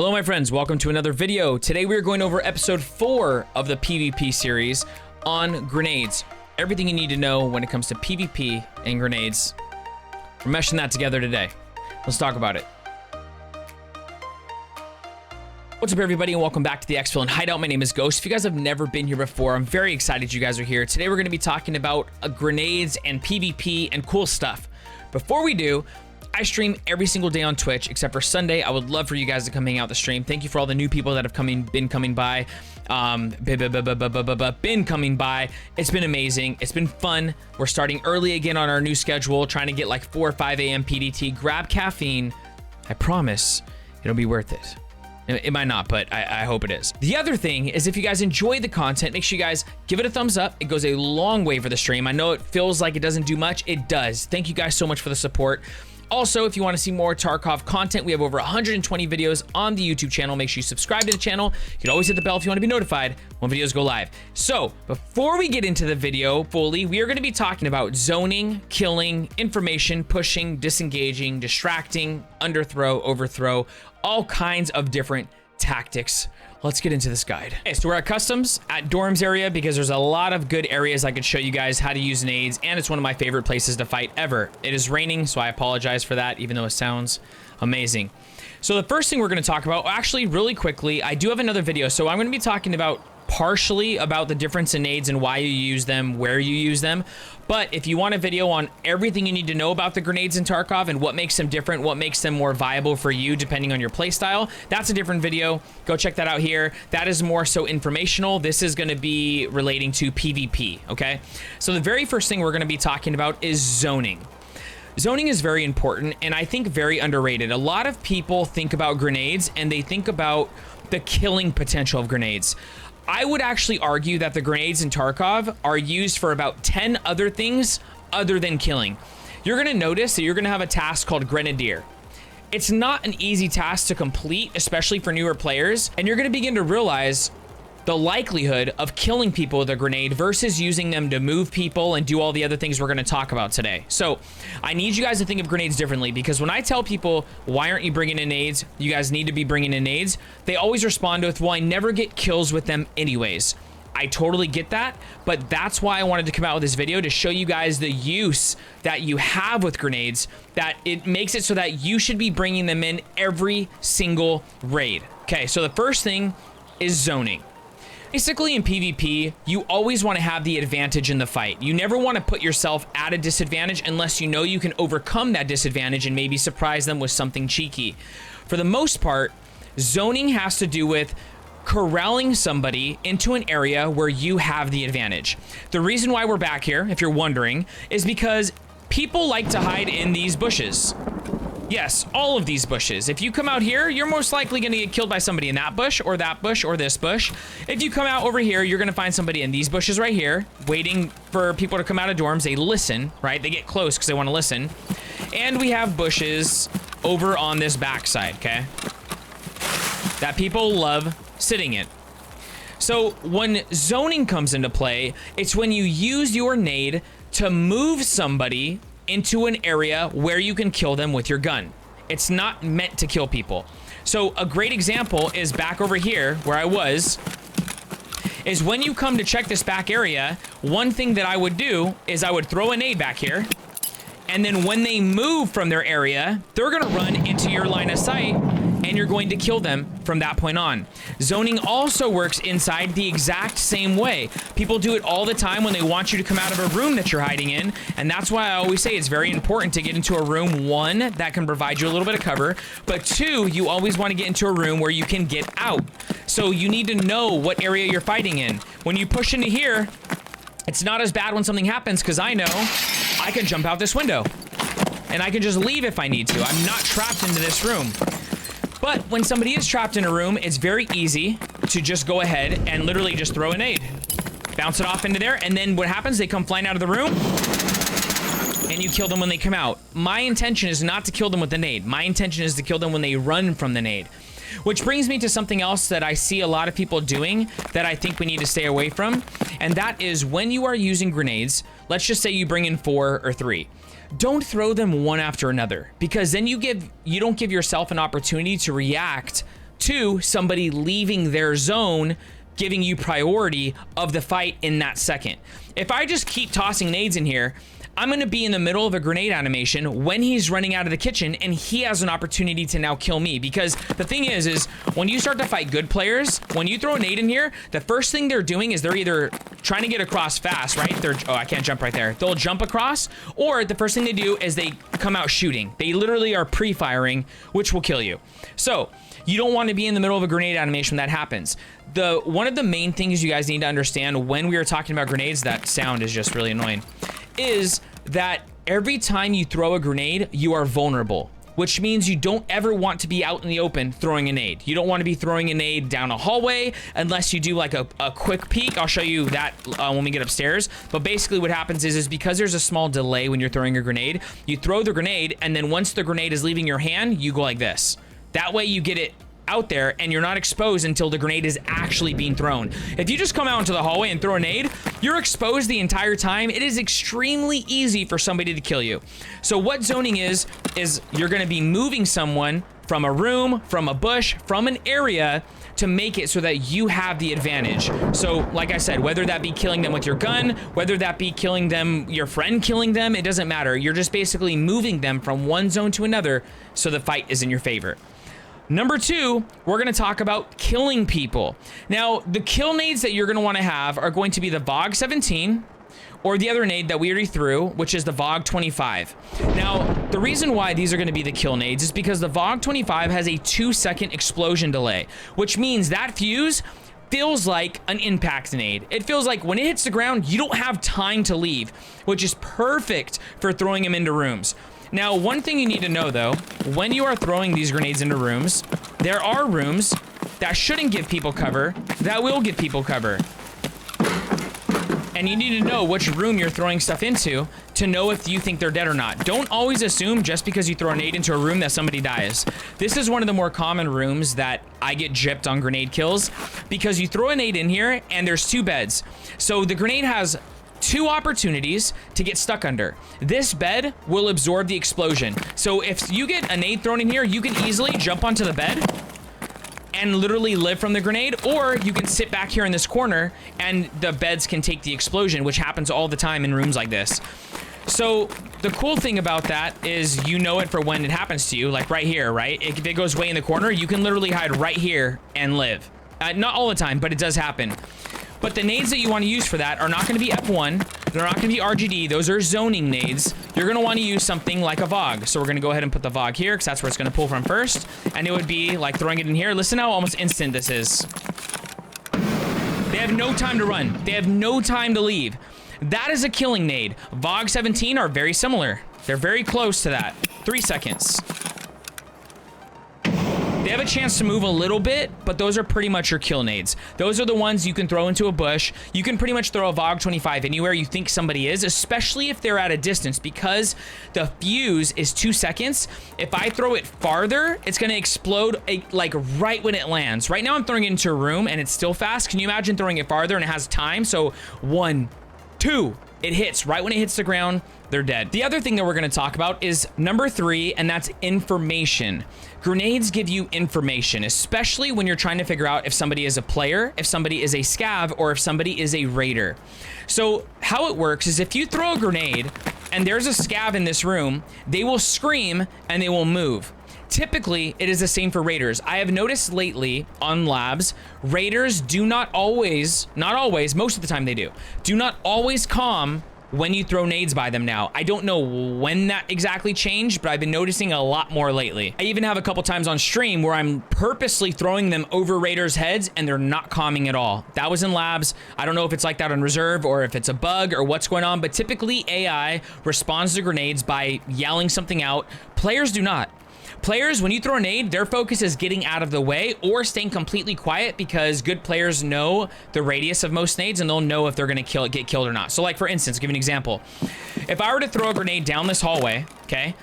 Hello my friends, welcome to another video. Today we are going over episode 4 of the PvP series on grenades. Everything you need to know when it comes to PvP and grenades. We're meshing that together today. Let's talk about it. What's up everybody and welcome back to the X-Fill and Hideout. My name is Ghost. If you guys have never been here before, I'm very excited you guys are here. Today we're going to be talking about grenades and PvP and cool stuff. Before we do, I stream every single day on Twitch except for Sunday. I would love for you guys to come hang out the stream. Thank you for all the new people that have been coming by. It's been amazing. It's been fun. We're starting early again on our new schedule, trying to get like 4 or 5 a.m. PDT. Grab caffeine. I promise it'll be worth it. It might not, but I hope it is. The other thing is if you guys enjoy the content, make sure you guys give it a thumbs up. It goes a long way for the stream. I know it feels like it doesn't do much. It does. Thank you guys so much for the support. Also, if you want to see more Tarkov content, we have over 120 videos on the YouTube channel. Make sure you subscribe to the channel. You can always hit the bell if you want to be notified when videos go live. So, before we get into the video fully, we are going to be talking about zoning, killing, information, pushing, disengaging, distracting, underthrow, overthrow, all kinds of different tactics. Let's get into this guide. Okay, so we're at customs at dorms area because there's a lot of good areas I could show you guys how to use nades, and it's one of my favorite places to fight ever. It is raining, so I apologize for that, even though it sounds amazing. So the first thing we're going to talk about, actually really quickly, I do have another video, so I'm going to be talking about partially about the difference in nades and why you use them, where you use them. But if you want a video on everything you need to know about the grenades in Tarkov and what makes them different, what makes them more viable for you depending on your playstyle, that's a different video. Go check that out here. That is more so informational. This is going to be relating to PvP, okay? So the very first thing we're going to be talking about is zoning. Zoning is very important and I think very underrated. A lot of people think about grenades and they think about the killing potential of grenades. I would actually argue that the grenades in Tarkov are used for about 10 other things other than killing. You're gonna notice that you're gonna have a task called Grenadier. It's not an easy task to complete, especially for newer players, and you're gonna begin to realize the likelihood of killing people with a grenade versus using them to move people and do all the other things we're going to talk about today. So I need you guys to think of grenades differently, because when I tell people, why aren't you bringing in nades? You guys need to be bringing in nades. They always respond with, well, I never get kills with them anyways. I totally get that, but that's why I wanted to come out with this video, to show you guys the use that you have with grenades, that it makes it so that you should be bringing them in every single raid. Okay, so the first thing is zoning. Basically in PvP, you always want to have the advantage in the fight. You never want to put yourself at a disadvantage unless you know you can overcome that disadvantage and maybe surprise them with something cheeky. For the most part, zoning has to do with corralling somebody into an area where you have the advantage. The reason why we're back here, if you're wondering, is because people like to hide in these bushes. Yes, all of these bushes. If you come out here, you're most likely going to get killed by somebody in that bush or this bush. If you come out over here, you're going to find somebody in these bushes right here, waiting for people to come out of dorms. They listen, right? They get close because they want to listen. And we have bushes over on this backside, okay? That people love sitting in. So when zoning comes into play, it's when you use your nade to move somebody into an area where you can kill them with your gun. It's not meant to kill people. So a great example is back over here where I was, is when you come to check this back area, one thing that I would do is I would throw a nade back here, and then when they move from their area, they're gonna run into your line of sight and you're going to kill them from that point on. Zoning also works inside the exact same way. People do it all the time when they want you to come out of a room that you're hiding in, and that's why I always say it's very important to get into a room, one, that can provide you a little bit of cover, but two, you always want to get into a room where you can get out. So you need to know what area you're fighting in. When you push into here, it's not as bad when something happens, because I know I can jump out this window and I can just leave if I need to. I'm not trapped into this room. But when somebody is trapped in a room, it's very easy to just go ahead and literally just throw a nade. Bounce it off into there, and then what happens? They come flying out of the room, and you kill them when they come out. My intention is not to kill them with the nade. My intention is to kill them when they run from the nade. Which brings me to something else that I see a lot of people doing that I think we need to stay away from, and that is when you are using grenades, let's just say you bring in 4 or 3. don't throw them one after another, because then you don't give yourself an opportunity to react 2, somebody leaving their zone, giving you priority of the fight in that second. If I just keep tossing nades in here, I'm going to be in the middle of a grenade animation when he's running out of the kitchen, and he has an opportunity to now kill me. Because the thing is when you start to fight good players, when you throw a nade in here, the first thing they're doing is they're either trying to get across fast, right? Oh, I can't jump right there. They'll jump across, or the first thing they do is they come out shooting. They literally are pre-firing, which will kill you. So you don't want to be in the middle of a grenade animation when that happens. One of the main things you guys need to understand when we are talking about grenades, that sound is just really annoying, is that every time you throw a grenade, you are vulnerable, which means you don't ever want to be out in the open throwing a nade. You don't want to be throwing a nade down a hallway unless you do like a quick peek. I'll show you that when we get upstairs. But basically what happens is because there's a small delay when you're throwing a grenade, you throw the grenade, and then once the grenade is leaving your hand, you go like this. That way you get it out there and you're not exposed until the grenade is actually being thrown. If you just come out into the hallway and throw a nade, you're exposed the entire time. It is extremely easy for somebody to kill you. So what zoning is you're going to be moving someone from a room, from a bush, from an area to make it so that you have the advantage. So like I said, whether that be killing them with your gun, whether that be killing them, your friend killing them, it doesn't matter. You're just basically moving them from one zone to another so the fight is in your favor. Number 2, we're going to talk about killing people. Now, the kill nades that you're going to want to have are going to be the VOG 17 or the other nade that we already threw, which is the VOG 25. Now, the reason why these are going to be the kill nades is because the VOG 25 has a 2-second explosion delay, which means that fuse feels like an impact nade. It feels like when it hits the ground, you don't have time to leave, which is perfect for throwing them into rooms. Now, one thing you need to know though, when you are throwing these grenades into rooms, there are rooms that shouldn't give people cover that will give people cover. And you need to know which room you're throwing stuff into to know if you think they're dead or not. Don't always assume just because you throw a nade into a room that somebody dies. This is one of the more common rooms that I get gypped on grenade kills because you throw a nade in here and there's 2 beds. So the grenade has 2 opportunities to get stuck under. This bed will absorb the explosion. So if you get a nade thrown in here, you can easily jump onto the bed and literally live from the grenade, or you can sit back here in this corner and the beds can take the explosion, which happens all the time in rooms like this. So the cool thing about that is you know it for when it happens to you, like right here, right? If it goes way in the corner, you can literally hide right here and live. Not all the time, but it does happen. But the nades that you want to use for that are not going to be F1. They're not going to be RGD. Those are zoning nades. You're going to want to use something like a VOG. So we're going to go ahead and put the VOG here because that's where it's going to pull from first. And it would be like throwing it in here. Listen how almost instant this is. They have no time to run. They have no time to leave. That is a killing nade. VOG 17 are very similar. They're very close to that. 3 seconds. They have a chance to move a little bit, but those are pretty much your kill nades. Those are the ones you can throw into a bush. You can pretty much throw a VOG 25 anywhere you think somebody is, especially if they're at a distance, because the fuse is 2 seconds. If I throw it farther, it's going to explode like right when it lands. Right now I'm throwing it into a room and it's still fast. Can you imagine throwing it farther and it has time? So 1, 2, it hits. Right when it hits the ground, they're dead. The other thing that we're going to talk about is number 3, and that's information. Grenades give you information, especially when you're trying to figure out if somebody is a player, if somebody is a scav, or if somebody is a raider. So how it works is if you throw a grenade and there's a scav in this room, they will scream and they will move. Typically, it is the same for raiders. I have noticed lately on labs, raiders do not always, most of the time they do not always calm when you throw nades by them now. I don't know when that exactly changed, but I've been noticing a lot more lately. I even have a couple times on stream where I'm purposely throwing them over raiders' heads and they're not calming at all. That was in labs. I don't know if it's like that on reserve or if it's a bug or what's going on, but typically AI responds to grenades by yelling something out. Players do not. Players, when you throw a nade, their focus is getting out of the way or staying completely quiet because good players know the radius of most nades and they'll know if they're going to get killed or not. So like for instance, I'll give you an example. If I were to throw a grenade down this hallway, okay,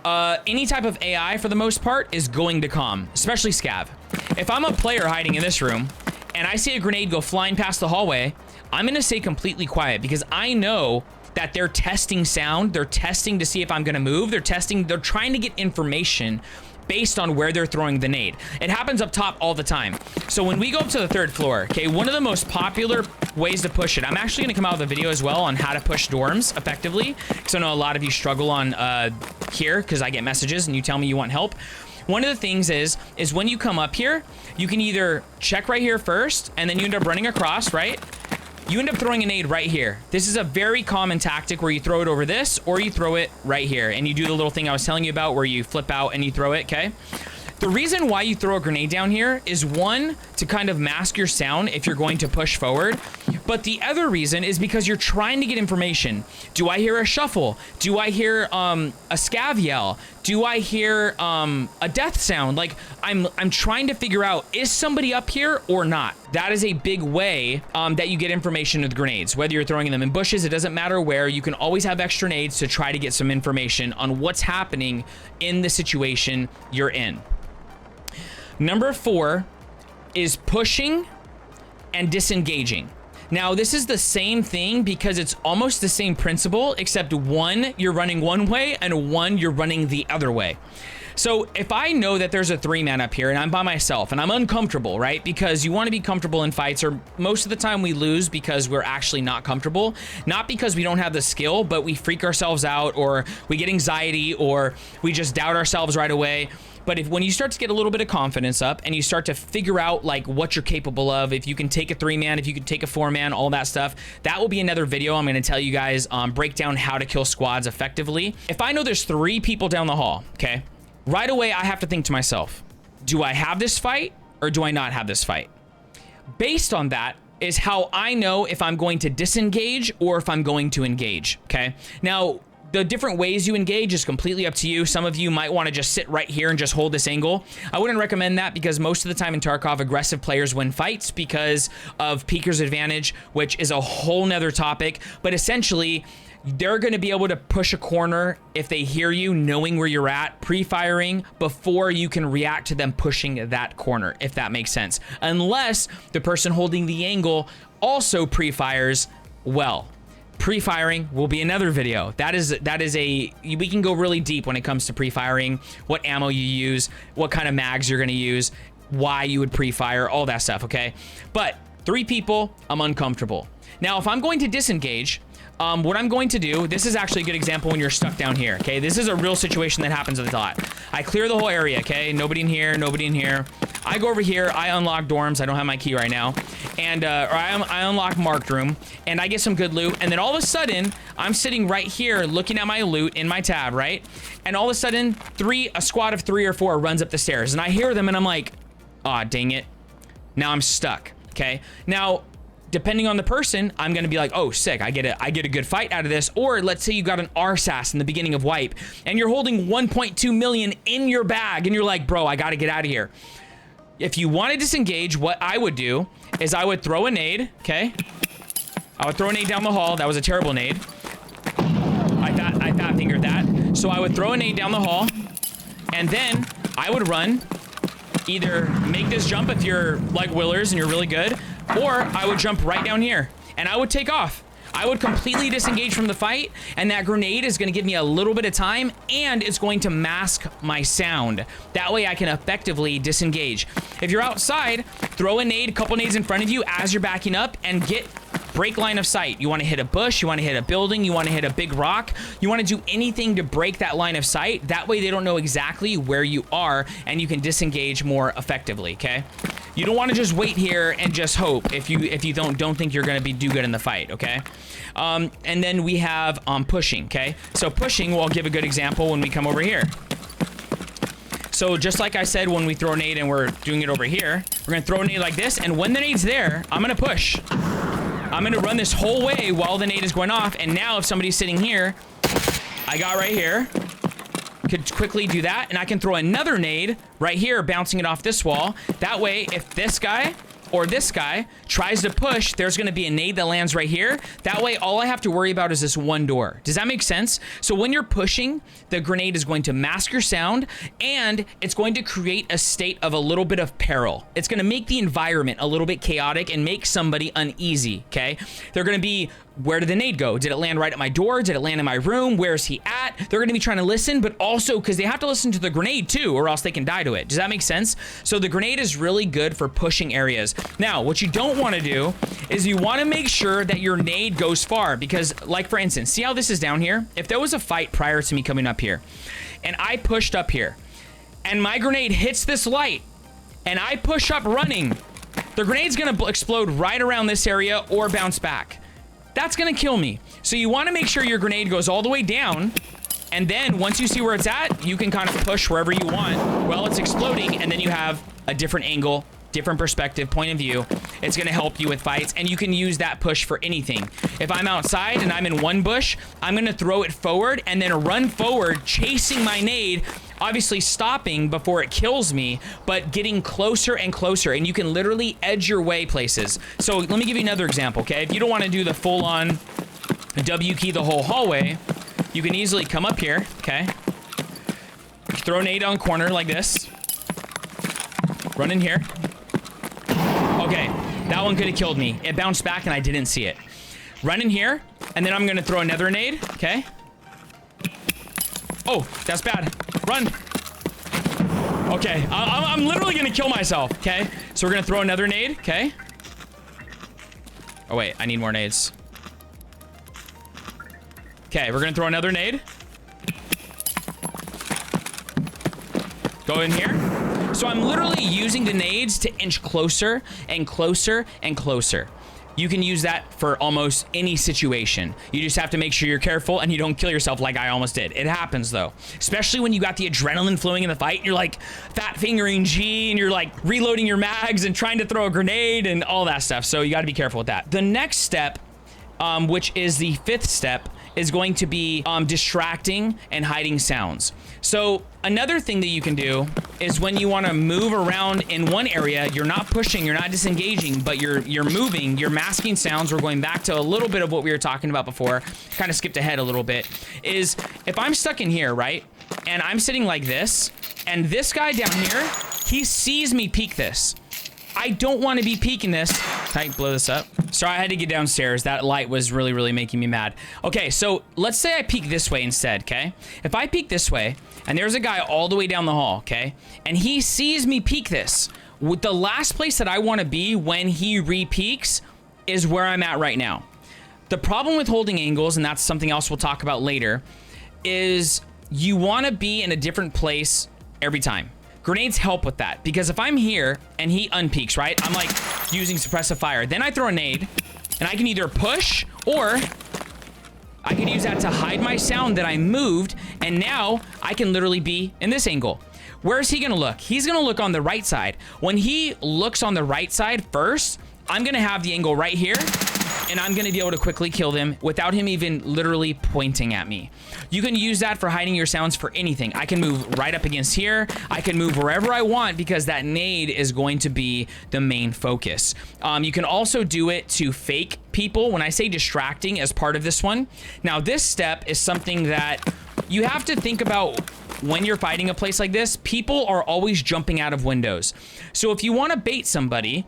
any type of AI for the most part is going to calm, especially scav. If I'm a player hiding in this room and I see a grenade go flying past the hallway, I'm going to stay completely quiet because I know that they're testing sound. They're testing to see if I'm going to move. They're trying to get information based on where they're throwing the nade. It happens up top all the time. So when we go up to the 3rd floor, okay, one of the most popular ways to push it, I'm actually gonna come out with a video as well on how to push dorms effectively, because I know a lot of you struggle on here, because I get messages and you tell me you want help. One of the things is when you come up here, you can either check right here first, and then you end up running across, right? You end up throwing a nade right here. This is a very common tactic where you throw it over this, or you throw it right here, and you do the little thing I was telling you about where you flip out and you throw it, okay? The reason why you throw a grenade down here is, one, to kind of mask your sound if you're going to push forward, but the other reason is because you're trying to get information. Do I hear a shuffle? Do I hear a scav yell? Do I hear a death sound? Like, I'm trying to figure out, is somebody up here or not? That is a big way that you get information with grenades. Whether you're throwing them in bushes, it doesn't matter where, you can always have extra nades to try to get some information on what's happening in the situation you're in. Number 4 is pushing and disengaging. Now, this is the same thing because it's almost the same principle, except one, you're running one way, and one, you're running the other way. So if I know that there's a 3-man up here and I'm by myself and I'm uncomfortable, right? Because you want to be comfortable in fights, or most of the time we lose because we're actually not comfortable. Not because we don't have the skill, but we freak ourselves out, or we get anxiety, or we just doubt ourselves right away. But when you start to get a little bit of confidence up and you start to figure out like what you're capable of, if you can take a 3-man, if you can take a 4-man, all that stuff, that will be another video. I'm going to tell you guys, break down how to kill squads effectively. If I know there's 3 people down the hall, okay, right away I have to think to myself, do I have this fight or do I not have this fight? Based on that is how I know if I'm going to disengage or if I'm going to engage, okay? Now, the different ways you engage is completely up to you. Some of you might want to just sit right here and just hold this angle. I wouldn't recommend that because most of the time in Tarkov, aggressive players win fights because of peeker's advantage, which is a whole nother topic. But essentially, they're going to be able to push a corner if they hear you, knowing where you're at, pre-firing before you can react to them pushing that corner, if that makes sense. Unless the person holding the angle also pre-fires well. Pre-firing will be another video. That is we can go really deep when it comes to pre-firing, what ammo you use, what kind of mags you're going to use, why you would pre-fire, all that stuff, okay? But 3 people, I'm uncomfortable. Now, if I'm going to disengage, what I'm going to do, this is actually a good example when you're stuck down here, okay? This is a real situation that happens a lot. I clear the whole area, okay? Nobody in here, nobody in here. I go over here, I unlock dorms. I don't have my key right now. And, or I unlock marked room, and I get some good loot. And then all of a sudden, I'm sitting right here looking at my loot in my tab, right? And all of a sudden, a squad of 3 or 4 runs up the stairs. And I hear them, and I'm like, aw, dang it. Now I'm stuck, okay? Now, depending on the person, I'm gonna be like, oh, sick, I get a good fight out of this. Or let's say you got an RSAS in the beginning of wipe, and you're holding 1.2 million in your bag, and you're like, bro, I gotta get out of here. If you want to disengage, what I would do is I would throw a nade, okay? I would throw a nade down the hall. That was a terrible nade. I fat fingered that. So I would throw a nade down the hall, and then I would run, either make this jump if you're like Willers and you're really good, or I would jump right down here and I would take off. I would completely disengage from the fight, and that grenade is going to give me a little bit of time, and it's going to mask my sound. That way I can effectively disengage. If you're outside, throw a nade, a couple nades in front of you as you're backing up, and break line of sight. You want to hit a bush, you want to hit a building, you want to hit a big rock, you want to do anything to break that line of sight. That way they don't know exactly where you are, and you can disengage more effectively, okay? You don't want to just wait here and just hope if you don't think you're going to do good in the fight, okay? And then we have pushing, okay? So pushing, well, I'll give a good example when we come over here. So just like I said, when we throw a nade and we're doing it over here, we're going to throw a nade like this, and when the nade's there, I'm going to push. I'm going to run this whole way while the nade is going off, and now if somebody's sitting here, I got right here, could quickly do that, and I can throw another nade right here, bouncing it off this wall. That way, if this guy or this guy tries to push, there's going to be a nade that lands right here. That way, all I have to worry about is this one door. Does that make sense? So when you're pushing, the grenade is going to mask your sound, and it's going to create a state of a little bit of peril. It's going to make the environment a little bit chaotic and make somebody uneasy, okay? They're going to be where did the nade go? Did it land right at my door? Did it land in my room? Where's he at? They're gonna be trying to listen, but also because they have to listen to the grenade too, or else they can die to it. Does that make sense? So the grenade is really good for pushing areas. Now, what you don't wanna do is you wanna make sure that your nade goes far, because like for instance, see how this is down here? If there was a fight prior to me coming up here, and I pushed up here, and my grenade hits this light, and I push up running, the grenade's gonna explode right around this area or bounce back. That's gonna kill me. So you wanna make sure your grenade goes all the way down, and then once you see where it's at, you can kind of push wherever you want while it's exploding, and then you have a different angle, different perspective, point of view. It's gonna help you with fights, and you can use that push for anything. If I'm outside and I'm in one bush, I'm gonna throw it forward and then run forward, chasing my nade, obviously stopping before it kills me, but getting closer and closer, and you can literally edge your way places. So let me give you another example, okay? If you don't wanna do the full-on W key the whole hallway, you can easily come up here, okay? Throw a nade on corner like this. Run in here. Okay, that one could have killed me. It bounced back and I didn't see it. Run in here, and then I'm gonna throw another nade, okay? Oh, that's bad. Run. Okay, I'm literally gonna kill myself, okay? So we're gonna throw another nade, okay? Oh wait, I need more nades. Okay, we're gonna throw another nade. Go in here. So I'm literally using the nades to inch closer and closer and closer. You can use that for almost any situation. You just have to make sure you're careful and you don't kill yourself like I almost did. It happens though, especially when you got the adrenaline flowing in the fight. You're like fat fingering G and you're like reloading your mags and trying to throw a grenade and all that stuff. So you got to be careful with that. The next step, which is the 5th step, is going to be distracting and hiding sounds. So another thing that you can do is when you want to move around in one area, you're not pushing, you're not disengaging, but you're moving, you're masking sounds. We're going back to a little bit of what we were talking about before, kind of skipped ahead a little bit, is if I'm stuck in here, right? And I'm sitting like this, and this guy down here, he sees me peek this. I don't want to be peeking this. Can I blow this up? Sorry, I had to get downstairs. That light was really, really making me mad. Okay, so let's say I peek this way instead, okay? If I peek this way, and there's a guy all the way down the hall, okay? And he sees me peek this. With the last place that I want to be when he re-peeks is where I'm at right now. The problem with holding angles, and that's something else we'll talk about later, is you want to be in a different place every time. Grenades help with that, because if I'm here and he unpeaks, right? I'm like using suppressive fire. Then I throw a nade, and I can either push, or I can use that to hide my sound that I moved, and now I can literally be in this angle. Where's he gonna look? He's gonna look on the right side. When he looks on the right side first, I'm gonna have the angle right here, and I'm gonna be able to quickly kill them without him even literally pointing at me. You can use that for hiding your sounds for anything. I can move right up against here. I can move wherever I want because that nade is going to be the main focus. You can also do it to fake people. When I say distracting as part of this one, now this step is something that you have to think about when you're fighting a place like this. People are always jumping out of windows. So if you want to bait somebody,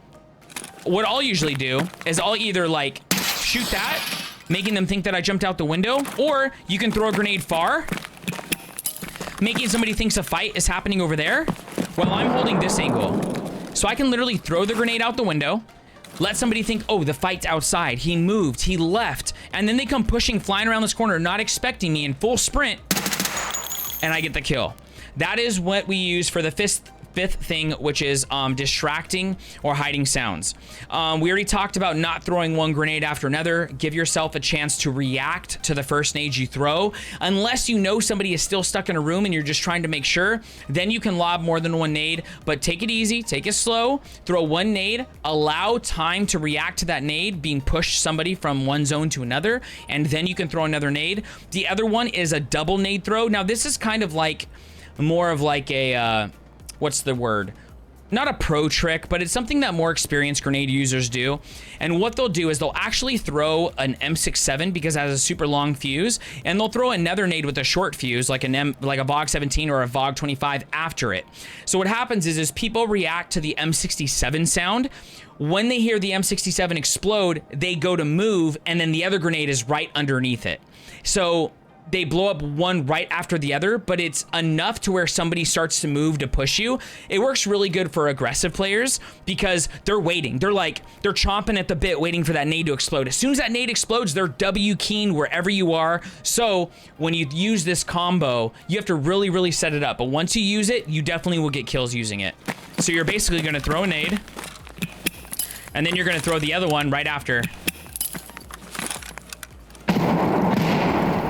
what I'll usually do is I'll either like shoot that, making them think that I jumped out the window, or you can throw a grenade far, making somebody thinks a fight is happening over there while I'm holding this angle. So I can literally throw the grenade out the window, let somebody think, oh, the fight's outside, he moved, he left, and then they come pushing, flying around this corner, not expecting me in full sprint, and I get the kill. That is what we use for the fifth thing, which is distracting or hiding sounds. We already talked about not throwing one grenade after another. Give yourself a chance to react to the first nade you throw. Unless you know somebody is still stuck in a room and you're just trying to make sure, then you can lob more than one nade, but take it easy, take it slow, throw one nade, allow time to react to that nade being pushed somebody from one zone to another, and then you can throw another nade. The other one is a double nade throw. Now this is kind of like more of like a what's the word? not a pro trick, but it's something that more experienced grenade users do. And what they'll do is they'll actually throw an M67 because it has a super long fuse, and they'll throw another nade with a short fuse, like a VOG 17 or a VOG 25 after it. So what happens is people react to the M67 sound. When they hear the M67 explode, they go to move, and then the other grenade is right underneath it. So they blow up one right after the other, but it's enough to where somebody starts to move to push you. It works really good for aggressive players because they're waiting. They're chomping at the bit waiting for that nade to explode. As soon as that nade explodes, they're W keying wherever you are. So when you use this combo, you have to really, really set it up. But once you use it, you definitely will get kills using it. So you're basically gonna throw a nade, and then you're gonna throw the other one right after.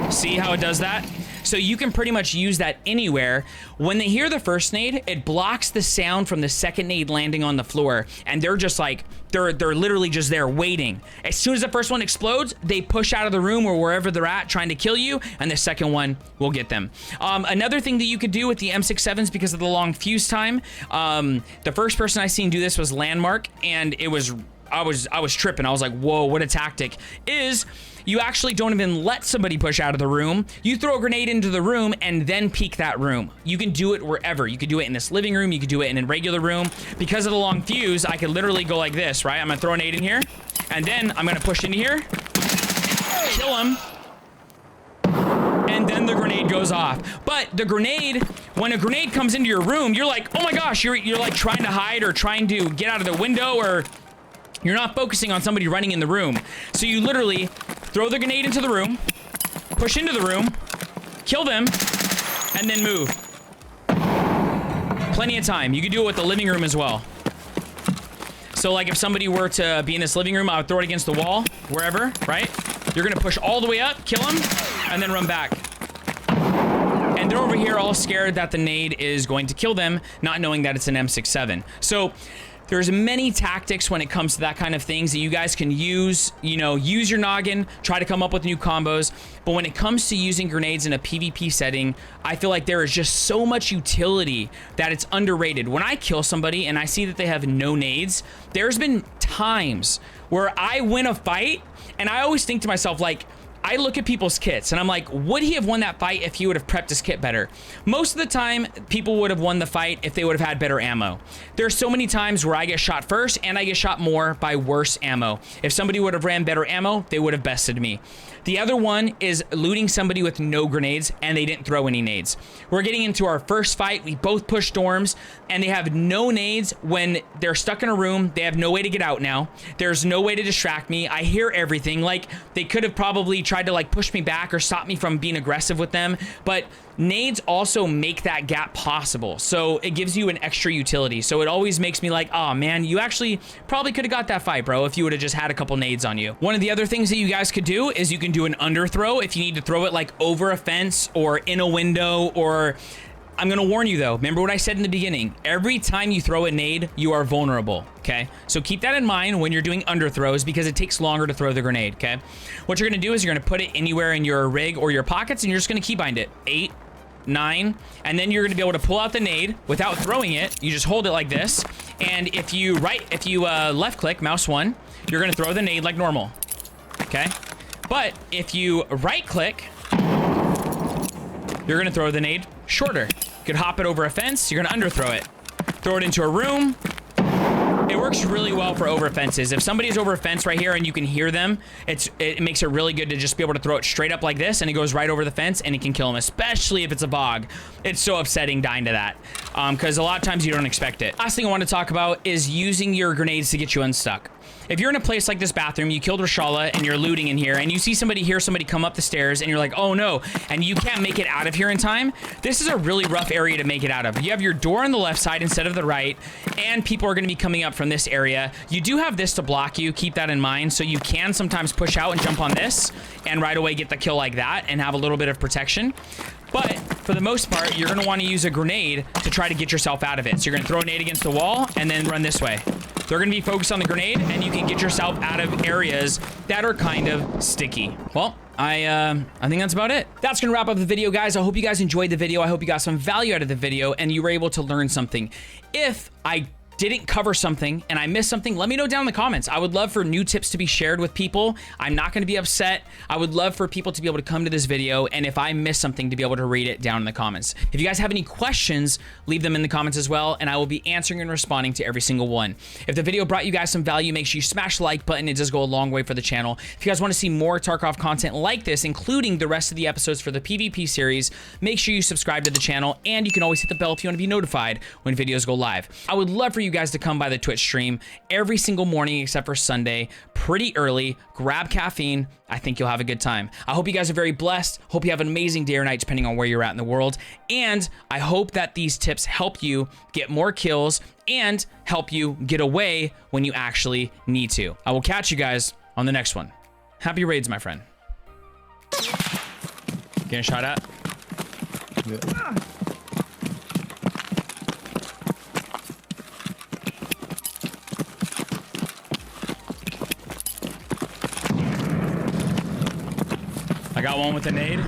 See how it does that? So you can pretty much use that anywhere. When they hear the first nade, it blocks the sound from the second nade landing on the floor. And they're just like, they're literally just there waiting. As soon as the first one explodes, they push out of the room or wherever they're at trying to kill you, and the second one will get them. Another thing that you could do with the M67s because of the long fuse time, the first person I seen do this was Landmark, and it was, I was tripping. I was like, whoa, what a tactic. Is you actually don't even let somebody push out of the room. You throw a grenade into the room and then peek that room. You can do it wherever. You could do it in this living room. You could do it in a regular room. Because of the long fuse, I could literally go like this, right? I'm gonna throw a nade in here, and then I'm gonna push into here, kill him, and then the grenade goes off. But the grenade, when a grenade comes into your room, you're like, oh my gosh, you're like trying to hide or trying to get out of the window, or you're not focusing on somebody running in the room. So you literally throw the grenade into the room, push into the room, kill them, and then move. Plenty of time. You can do it with the living room as well. So like if somebody were to be in this living room, I would throw it against the wall, wherever, right? You're gonna push all the way up, kill them, and then run back. And they're over here all scared that the nade is going to kill them, not knowing that it's an M67. So there's many tactics when it comes to that kind of things that you guys can use, use your noggin, try to come up with new combos. But when it comes to using grenades in a PvP setting, I feel like there is just so much utility that it's underrated. When I kill somebody and I see that they have no nades, there's been times where I win a fight and I always think to myself, like, I look at people's kits and I'm like, would he have won that fight if he would have prepped his kit better? Most of the time, people would have won the fight if they would have had better ammo. There's so many times where I get shot first and I get shot more by worse ammo. If somebody would have ran better ammo, they would have bested me. The other one is looting somebody with no grenades and they didn't throw any nades. We're getting into our first fight. We both push dorms and they have no nades. When they're stuck in a room, they have no way to get out now. There's no way to distract me. I hear everything. Like, they could have probably tried to like push me back or stop me from being aggressive with them, but nades also make that gap possible. So it gives you an extra utility. So it always makes me like, oh man, you actually probably could have got that fight, bro, if you would have just had a couple nades on you. One of the other things that you guys could do is you can do an underthrow if you need to throw it like over a fence or in a window. Or I'm gonna warn you though, remember what I said in the beginning, every time you throw a nade, you are vulnerable, okay? So keep that in mind when you're doing underthrows because it takes longer to throw the grenade, okay? What you're gonna do is you're gonna put it anywhere in your rig or your pockets and you're just gonna keybind it, 8, 9, and then you're gonna be able to pull out the nade without throwing it. You just hold it like this, and if you left click, mouse 1, you're gonna throw the nade like normal, okay? But if you right click, you're gonna throw the nade shorter. You could hop it over a fence, you're gonna underthrow it. Throw it into a room. It works really well for over fences. If somebody's over a fence right here and you can hear them, it makes it really good to just be able to throw it straight up like this and it goes right over the fence and it can kill them, especially if it's a VOG. It's so upsetting dying to that because a lot of times you don't expect it. Last thing I want to talk about is using your grenades to get you unstuck. If you're in a place like this bathroom, you killed Rashala and you're looting in here and you see somebody come up the stairs and you're like, oh no, and you can't make it out of here in time, this is a really rough area to make it out of. You have your door on the left side instead of the right, and people are going to be coming up from this area. You do have this to block you, keep that in mind, so you can sometimes push out and jump on this and right away get the kill like that and have a little bit of protection. But for the most part, you're going to want to use a grenade to try to get yourself out of it. So you're going to throw a nade against the wall and then run this way. They're going to be focused on the grenade and you can get yourself out of areas that are kind of sticky. Well, I think that's about it. That's going to wrap up the video, guys. I hope you guys enjoyed the video. I hope you got some value out of the video and you were able to learn something. If I didn't cover something and I missed something, let me know down in the comments. I would love for new tips to be shared with people. I'm not going to be upset. I would love for people to be able to come to this video, and if I miss something, to be able to read it down in the comments. If you guys have any questions, leave them in the comments as well, and I will be answering and responding to every single one. If the video brought you guys some value, make sure you smash the like button. It does go a long way for the channel. If you guys want to see more Tarkov content like this, including the rest of the episodes for the PvP series, make sure you subscribe to the channel, and you can always hit the bell if you want to be notified when videos go live. I would love for you guys to come by the Twitch stream every single morning except for Sunday, pretty early. Grab caffeine. I think you'll have a good time. I hope you guys are very blessed. Hope you have an amazing day or night depending on where you're at in the world. And I hope that these tips help you get more kills and help you get away when you actually need to. I will catch you guys on the next one. Happy raids, my friend. Getting shot at? Yeah. I got one with a nade.